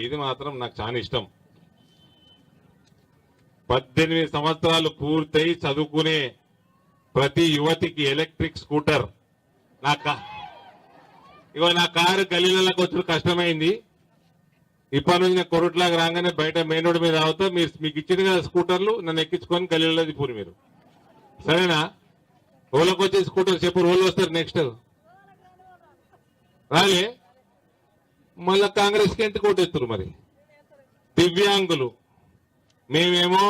ఇది మాత్రం నాకు చాలా ఇష్టం. 18 సంవత్సరాలు పూర్తయి చదువుకునే ప్రతి యువతికి ఎలక్ట్రిక్ స్కూటర్. నా కారు గలీలకు వచ్చి కష్టమైంది. ఇప్పటి నుంచి నేను కొరట్లాగా రాగానే బయట మెయిన్ రోడ్ మీద రావుతా, మీకు ఇచ్చింది కదా స్కూటర్లు, నన్ను ఎక్కించుకొని గలీలలో దిప్పురు మీరు. సరేనా? రోళ్ళకి వచ్చే స్కూటర్ చెప్పు, రోళ్ళు వస్తారు నెక్స్ట్ రాలే. మళ్ళా కాంగ్రెస్ కి ఎంత కోటెత్తురు మరి. దివ్యాంగులు మేమేమో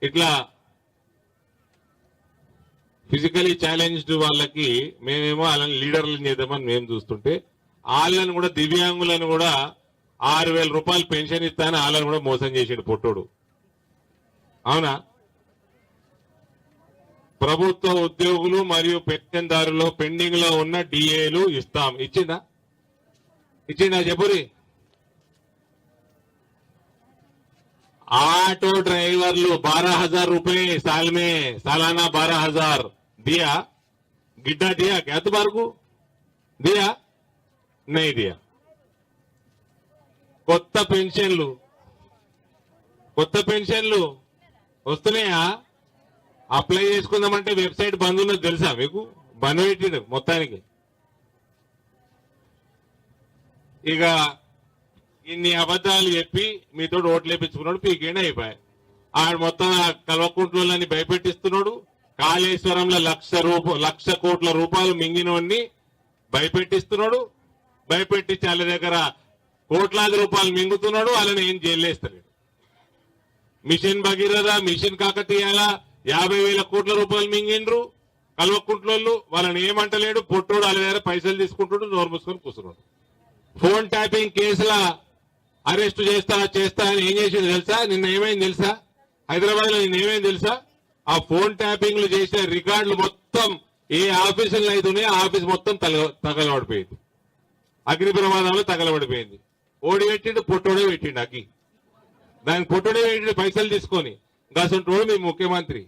ఇట్లా ఫిజికలీ ఛాలెంజ్డ్ వాళ్ళకి మేమేమో వాళ్ళని లీడర్లను చేద్దామని మేము చూస్తుంటే, వాళ్ళని కూడా దివ్యాంగులను కూడా 6,000 రూపాయలు పెన్షన్ ఇస్తానని వాళ్ళని కూడా మోసం చేసాడు పొట్టోడు. అవునా? ప్రభుత్వ ఉద్యోగులు మరియు పెన్షన్దారులు పెండింగ్ లో ఉన్న డిఏలు ఇస్తాం. ఇచ్చిందా చెప్పురి. ऑटो ड्राइवर 12,000 रुपए साल में, सालाना 12,000 दिया. गिड्डा दिया क्या तुम्हारे को? दिया नहीं दिया. కొత్త పెన్షన్లు వస్తున్నాయా? అప్లై చేసుకుందామంటే వెబ్సైట్ బంద్ ఉన్నది తెలుసా మీకు? బంద్ పెట్టిండు మొత్తానికి. ఇక ఇన్ని అబద్దాలు చెప్పి మీతో ఓట్లు వేయించుకున్నాడు, పీకేండి అయిపోయాయి. ఆడు మొత్తం కల్వకుంట్లని భయపెట్టిస్తున్నాడు. కాళేశ్వరంలో 1,00,00,000 కోట్ల రూపాయలు మింగినోడిని భయపెట్టిస్తున్నాడు. భయపెట్టించి వాళ్ళ దగ్గర కోట్లాది రూపాయలు మింగుతున్నాడు. వాళ్ళని ఏం జైలేస్తాడు. మిషన్ భగీరథ, మిషన్ కాకతీయాల 50,000 కోట్ల రూపాయలు మింగిండ్రు కల్వకుంట్లోళ్ళు. వాళ్ళని ఏమంటలేడు. పొట్టోడు వాళ్ళ దగ్గర పైసలు తీసుకుంటాడు, నోరు మూసుకొని కూర్చున్నాడు. ఫోన్ ట్యాపింగ్ కేసుల అరెస్ట్ చేస్తా అని ఏం చేసింది తెలుసా? నిన్న ఏమైంది తెలుసా? హైదరాబాద్ లో నిన్న ఏమైంది తెలుసా? ఆ ఫోన్ ట్యాపింగ్లు చేసిన రికార్డులు మొత్తం ఏ ఆఫీసులు అయితే ఉన్నాయో ఆ ఆఫీస్ మొత్తం తగలబడిపోయింది. అగ్ని ప్రమాదంలో తగలబడిపోయింది. ఓడి పెట్టిండు, పొట్టోడే పెట్టిండు అగ్గి. దానికి పొట్టోడే పెట్టిండు పైసలు తీసుకొని. గసంటోడు మీ ముఖ్యమంత్రి,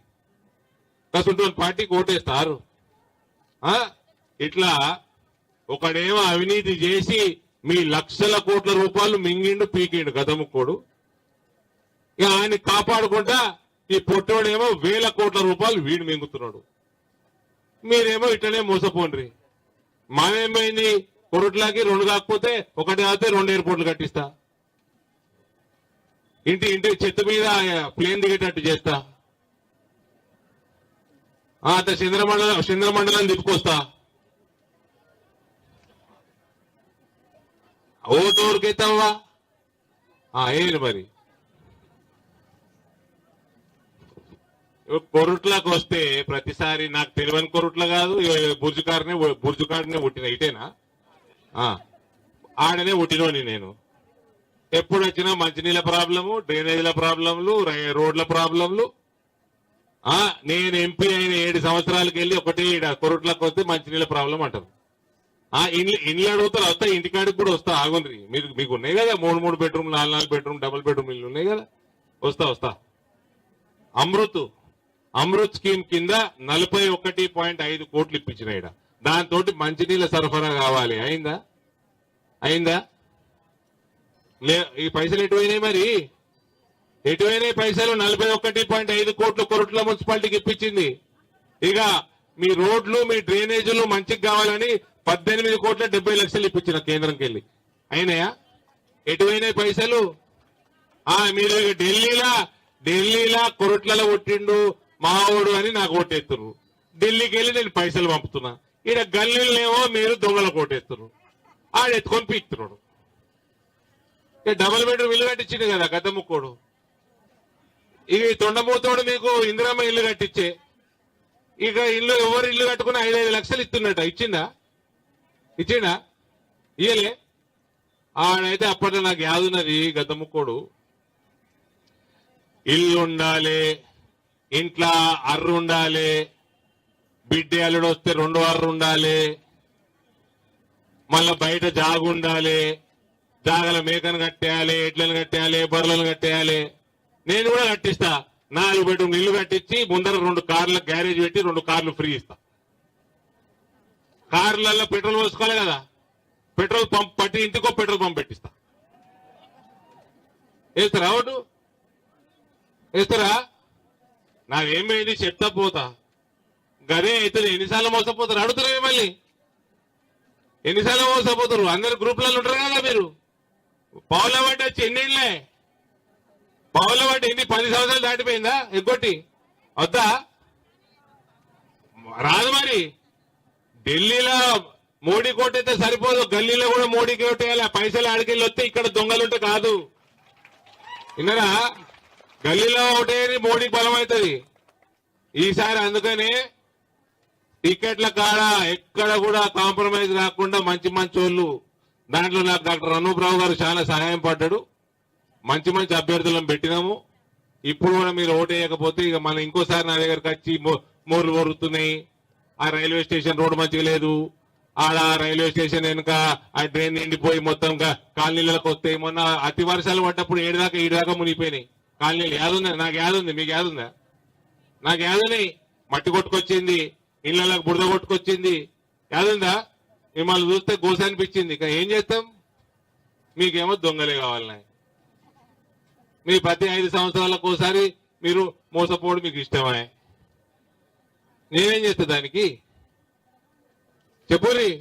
గసంటోడు పార్టీకి ఓటేస్తారు. ఇట్లా ఒకడేమో అవినీతి చేసి మీ 1,00,000 కోట్ల రూపాయలు మింగిండు, పీకిండు గదముక్కోడు. ఇక ఆయన కాపాడుకుంటా ఈ పొట్టోడేమో 1,000 కోట్ల రూపాయలు వీడు మింగుతున్నాడు. మీరేమో ఇట్లనే మోసపోండ్రి. మానేమైంది? కొరట్లాకి 2 కాకపోతే 1 కాకపోతే 2 ఎయిర్పోర్ట్లు కట్టిస్తా, ఇంటి చెత్త మీద ప్లేన్ దిగేటట్టు చేస్తా, అంత చంద్రమండలం తిప్పుకొస్తా. ఓటు ఊరికైతావా? ఏంటి మరి? కొరుట్లకు వస్తే ప్రతిసారి నాకు తెలియని కొరుట్ల కాదు, బుర్జుకాడనే పుట్టిన ఇటేనా? ఆడనే పుట్టినోని నేను. ఎప్పుడు వచ్చినా మంచినీళ్ళ ప్రాబ్లము, డ్రైనేజీల ప్రాబ్లంలు, రోడ్ల ప్రాబ్లంలు. నేను ఎంపీ అయిన 7 సంవత్సరాలకు వెళ్ళి ఒకటే కొరుట్లకు వస్తే మంచినీళ్ళ ప్రాబ్లం అంటారు. ఇండ్లు అడుగుతారు, వస్తా ఇంటికాడికి కూడా వస్తా. ఆగుండ్రి, మీకు ఉన్నాయి కదా 3 బెడ్రూమ్, 4 బెడ్రూమ్, డబుల్ బెడ్రూమ్ ఇల్లు ఉన్నాయి కదా. వస్తా. అమృత్ స్కీమ్ కింద 41.5 కోట్లు ఇప్పించిన ఇక్కడ. దాంతో మంచినీళ్ళ సరఫరా కావాలి. అయిందా? ఈ పైసలు ఎటువైనాయి మరి? ఎటువైనాయి పైసలు? 41.5 కోట్లు కొరట్ల మున్సిపాలిటీకి ఇప్పించింది. ఇక మీ రోడ్లు, మీ డ్రైనేజీలు మంచిగా కావాలని 18 కోట్ల 70 లక్షలు ఇప్పించిన కేంద్రంకి వెళ్ళి. అయినాయా? ఎటువైనాయి పైసలు? మీరు ఢిల్లీలా కొరట్లలో కొట్టిండు మావోడు అని నాకు ఓటేస్తున్నారు. ఢిల్లీకి వెళ్ళి నేను పైసలు పంపుతున్నా. ఈడ గల్లీలేమో మీరు దొంగల కోటేస్తున్నారు. ఆడెత్తుకొని పీక్తున్నాడు. డబుల్ బెడ్రూమ్ ఇల్లు కట్టించింది కదా గద్దముక్కోడు. ఇక తొండమూతోడు మీకు ఇందిరమ్మ ఇల్లు కట్టించే. ఇక ఎవరు ఇల్లు కట్టుకుని 5-5 లక్షలు ఇస్తున్నట్ట. ఇచ్చిందా? ఇయ్యలే. ఆడైతే అప్పట్లో నాకు యాదున్నది గద్దముక్కోడు. ఇల్లు ఉండాలి, ఇంట్లో అర్రు ఉండాలి, బిడ్డ అల్లుడు వస్తే 2 అర్రు ఉండాలి, మళ్ళా బయట జాగు ఉండాలి, జాగల మేకను కట్టేయాలి, ఎడ్లను కట్టేయాలి, బర్రెలను కట్టేయాలి. నేను కూడా కట్టిస్తా. 4 బెడ్రూమ్ ఇల్లు కట్టించి ముందర 2 కార్ల గ్యారేజ్ పెట్టి 2 కార్లు ఫ్రీ ఇస్తా. కార్లలో పెట్రోల్ పోసుకోవాలి కదా, పెట్రోల్ పంప్ పట్టి ఇంటికో పెట్రోల్ పంప్ పెట్టిస్తా. వేస్తారా ఓటు వేస్తారా? నాదేమైంది చెప్తా పోతా, గదే అవుతుంది. ఎన్నిసార్లు మోసపోతారు అడుగుతారు మళ్ళీ, ఎన్నిసార్లు మోసపోతారు? అందరు గ్రూప్లలో ఉంటారు కదా మీరు. పావుల వాటి వచ్చి ఎన్నేళ్ళే, పావుల వాటి ఎన్ని 10 సంవత్సరాలు దాటిపోయిందా? ఎగ్గొట్టి వద్దా? రాదు. మరి ఢిల్లీలో మోడీ కోటైతే సరిపోదు, గల్లీలో కూడా మోడీ కోటేయాలి. పైసలు ఆడికెళ్ళి వస్తే ఇక్కడ దొంగలుంటే కాదు. విన్నారా? గల్లీలో ఒకటేది మోడీకి బలం అవుతుంది ఈసారి. అందుకనే టికెట్ల కాడ ఎక్కడ కూడా కాంప్రమైజ్ కాకుండా మంచి మంచి వాళ్ళు, దాంట్లో నాకు డాక్టర్ అనూప్రావు గారు చాలా సహాయం పడ్డాడు. మంచి మంచి అభ్యర్థులను పెట్టినాము. ఇప్పుడు కూడా మీరు ఓటు వేయకపోతే ఇక మనం ఇంకోసారి నా దగ్గరకు వచ్చి మోర్లు కొరుతున్నాయి, ఆ రైల్వే స్టేషన్ రోడ్డు మంచిగా లేదు, ఆడ రైల్వే స్టేషన్ వెనుక ఆ డ్రైన్ నిండిపోయి మొత్తం కాలనీలకు వస్తాయి. మొన్న అతి వర్షాలు పడ్డప్పుడు 7 దాకా మునిగిపోయినాయి కాలనీలు. యాదుందా? నాకు యాదుంది, మీకు యాదుందా? నాకు యాదున్నాయి. మట్టి కొట్టుకొచ్చింది, ఇళ్లకు బురద కొట్టుకొచ్చింది, యాదుందా? మిమ్మల్ని చూస్తే గోస అనిపించింది. ఇక ఏం చేస్తాం? మీకేమో దొంగలే కావాలన్నాయి. మీ ప్రతి 5 సంవత్సరాలకు ఒకసారి మీరు మోసపోవడం మీకు ఇష్టమే. నేనేం చేస్తా దానికి? చెప్పురి.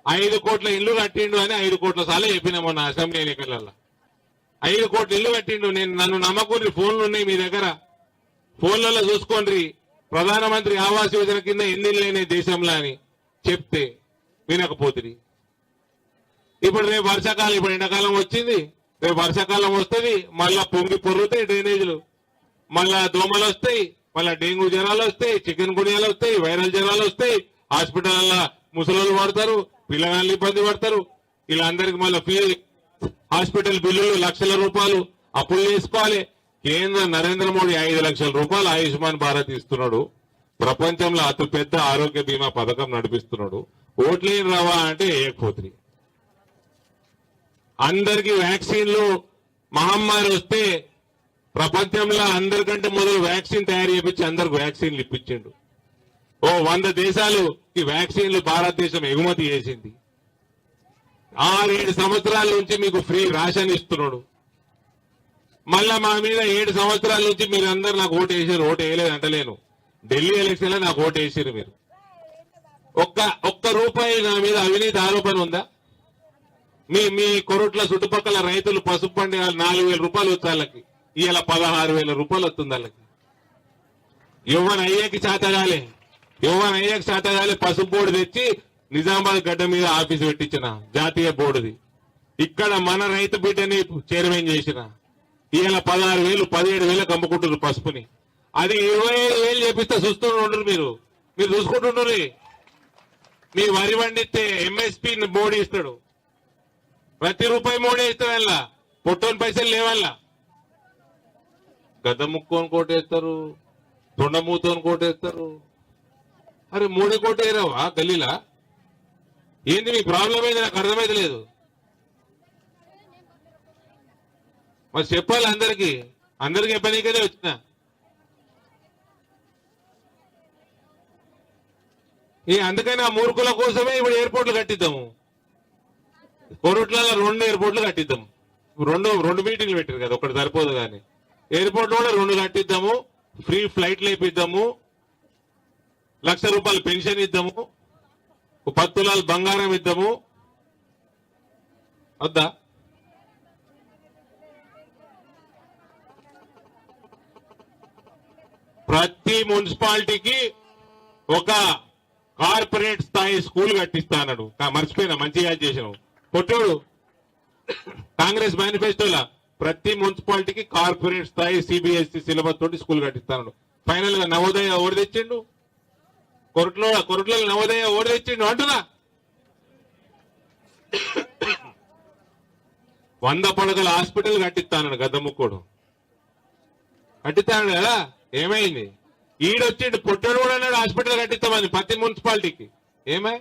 5 కోట్ల ఇల్లు కట్టిండు అని 5 కోట్ల సార్లు చెప్పినా మొన్న అసెంబ్లీ ఎన్నికలలో. 5 కోట్ల ఇల్లు కట్టిండు. నేను నన్ను నమ్మకూరి ఫోన్లు ఉన్నాయి మీ దగ్గర, ఫోన్లలో చూసుకోండి. ప్రధానమంత్రి ఆవాస్ యోజన కింద ఎన్ని ఇళ్ళైనాయి దేశంలో అని చెప్తే వినకపోతుంది. ఇప్పుడు రేపు వర్షాకాలం, ఇప్పుడు ఎండాకాలం వచ్చింది, రేపు వర్షాకాలం వస్తుంది, మళ్ళా పొంగి పొర్రుతాయి డ్రైనేజీలు, మళ్ళా దోమలు వస్తాయి, మళ్ళా డెంగ్యూ జ్వరాలు వస్తాయి, చికెన్ గుణ్యాలు వస్తాయి, వైరల్ జ్వరాలు వస్తాయి. హాస్పిటల్లో ముసలోళ్ళు పడతారు, పిల్లగాళ్ళు ఇబ్బంది పడతారు. వీళ్ళందరికీ మళ్ళీ హాస్పిటల్ బిల్లులు లక్షల రూపాయలు అప్పులు చేసుకోవాలి. కేంద్ర నరేంద్ర మోడీ 5 లక్షల రూపాయలు ఆయుష్మాన్ భారత్ ఇస్తున్నాడు. ప్రపంచంలో అతి పెద్ద ఆరోగ్య బీమా పథకం నడిపిస్తున్నాడు. ఓట్లేని రావా అంటే వేయకపోతుంది. అందరికీ వ్యాక్సిన్లు మహమ్మారి వస్తే ప్రపంచంలో అందరికంటే మొదలు వ్యాక్సిన్ తయారు చేయించి అందరికి వ్యాక్సిన్లు ఇప్పించిండు. 100 దేశాలు ఈ వ్యాక్సిన్లు భారతదేశం ఎగుమతి చేసింది. 6-7 సంవత్సరాల నుంచి మీకు ఫ్రీ రేషన్ ఇస్తున్నాడు. మళ్ళా మా మీద 7 సంవత్సరాల నుంచి మీరు అందరు నాకు ఓటు వేసారు. ఓటు వేయలేదు అంటలేను, ఢిల్లీ ఎలక్షన్ లో నాకు ఓటు వేసారు మీరు. ఒక్క రూపాయి నా మీద అవినీతి ఆరోపణ ఉందా? మీ కొరట్ల చుట్టుపక్కల రైతులు పసుపు పండి 4,000 రూపాయలు వచ్చి వాళ్ళకి, ఇవాళ 16,000 రూపాయలు వస్తుంది వాళ్ళకి. యువన్ అయ్యేకి చేతగాలే, పసుపు బోర్డు తెచ్చి నిజామాబాద్ గడ్డ మీద ఆఫీసు పెట్టించిన జాతీయ బోర్డుది. ఇక్కడ మన రైతు బిడ్డని చైర్మన్ చేసిన. ఇవాళ 16,000 17,000 అమ్ముకుంటున్నారు పసుపుని. అది 25,000 చేపిస్తే చూస్తుండ్రు మీరు చూసుకుంటుండ్రు. మీ వరి పండిస్తే ఎంఎస్పీ మోడీ ఇస్తాడు, ప్రతి రూపాయి మోడీ ఇస్తాడు. అలా పొట్టోని పైసలు లేవల్లా. గద్ద ముక్కోని కోటేస్తారు, తొండమూతోని కోటేస్తారు. అరే మోడీ కోటేరావా గల్లీలా? ఏంది మీ ప్రాబ్లం ఏంది? నాకు అర్థమైతే లేదు. మరి చెప్పాలి అందరికీ చెప్పనీకనే వచ్చిన. అందుకని ఆ మూర్ఖుల కోసమే ఇప్పుడు ఎయిర్పోర్ట్లు కట్టిద్దాము. కోరుట్లలో 2 ఎయిర్పోర్ట్లు కట్టిద్దాం. రెండు మీటింగ్లు పెట్టారు కదా, ఒకటి సరిపోదు కానీ ఎయిర్పోర్ట్ కూడా 2 కట్టిద్దాము. ఫ్రీ ఫ్లైట్లు వేపిద్దాము, 1,00,000 రూపాయలు పెన్షన్ ఇద్దాము, 10 తులాలు బంగారం ఇద్దాము. వద్దా? ప్రతి మున్సిపాలిటీకి ఒక కార్పొరేట్ స్థాయి స్కూల్ కట్టిస్తా అన్నాడు. మర్చిపోయినా, మంచిగా చేసినావు పొట్టోడు. కాంగ్రెస్ మేనిఫెస్టోలా ప్రతి మున్సిపాలిటీకి కార్పొరేట్ స్థాయి సిబిఎస్ఈ సిలబస్ తోటి స్కూల్ కట్టిస్తాడు. ఫైనల్ గా నవోదయ ఓడి తెచ్చిండు. కొరట్లో నవోదయ ఓడి తెచ్చిండు అంటున్నా. 100 పడకల హాస్పిటల్ కట్టిస్తాడు గద్దముక్కోడు. కట్టిస్తాడు కదా, ఏమైంది? ఈడొచ్చిండు పొట్టడు కూడా అన్నాడు హాస్పిటల్ కట్టిస్తామని ప్రతి మున్సిపాలిటీకి. ఏమై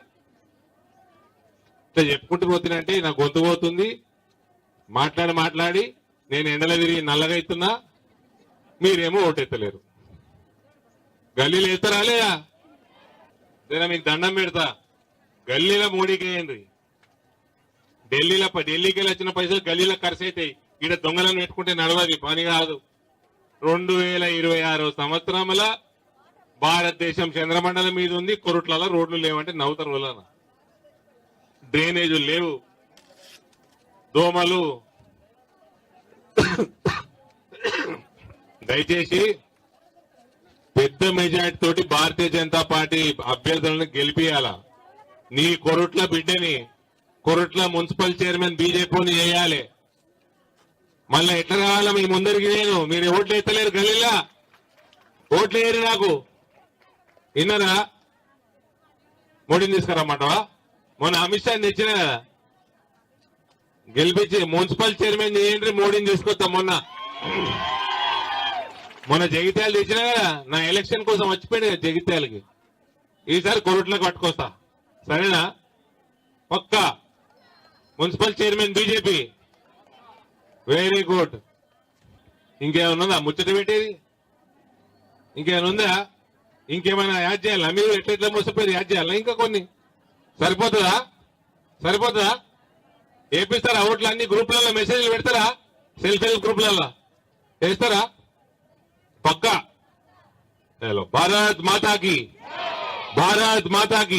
ఇట్లా చెప్పుకుంటూ పోతున్నంటే నాకు గొంతు పోతుంది. మాట్లాడి నేను ఎండలో తిరిగి నల్లగైతున్నా, మీరేమో ఓటెత్తలేరు. గల్లీలు ఎత్తరా లేదా? నేను మీకు దండం పెడతా. గల్లీలో మోడీకి వేయండి. ఢిల్లీకి వెళ్ళి వచ్చిన పైసలు గల్లీలో ఖర్చు అవుతాయి. ఈడ దొంగలను పెట్టుకుంటే నడవది పని కాదు. 2026 సంవత్సరంల భారతదేశం చంద్రమండలం మీద ఉంది. కొరుట్లలో రోడ్లు లేవంటే నవ్వుతారు వాళ్ళన. డ్రైనేజీలు లేవు, దోమలు. దయచేసి పెద్ద మెజార్టీ తోటి భారతీయ జనతా పార్టీ అభ్యర్థులను గెలిపియాల. నీ కొరుట్ల బిడ్డని, కొరుట్ల మున్సిపల్ చైర్మన్ బీజేపీని చేయాలి. మళ్ళా ఎట్లా రావాలా మీ ముందరికి? మీరు ఓట్లు ఎత్తలేరు, గల్లీలా ఓట్లు వేయరు. నాకు విన్నారా? మోడీని తీసుకురమ్మంటావా? మొన్న అమిత్ షాని తెచ్చినా కదా, గెలిపించి మున్సిపల్ చైర్మన్ చేయండి, మోడీని తీసుకొస్తా. మొన్న జగిత్యాలు తెచ్చినా కదా, నా ఎలక్షన్ కోసం వచ్చిపోయింది కదా జగిత్యాలకి. ఈసారి కొరుట్లకు పట్టుకొస్తా, సరేనా? పక్కా municipal chairman BJP. Very good. ఇంకేమన్నా ముచ్చట పెట్టేది? ఇంకేమైనా ఉందా? ఇంకేమైనా యాడ్ చేయాలా? మీరు ఎట్లెట్లా మోసపోయి యాడ్ చేయాలా? ఇంకా కొన్ని సరిపోతుందా? సరిపోతుందా? వేపిస్తారా? ఓట్లు అన్ని గ్రూపులలో మెసేజ్లు పెడతారా? సెల్ఫ్ హెల్ప్ గ్రూపులలో వేస్తారా? పక్కా. భారత్ మాతాకి, భారత్ మాతాకి.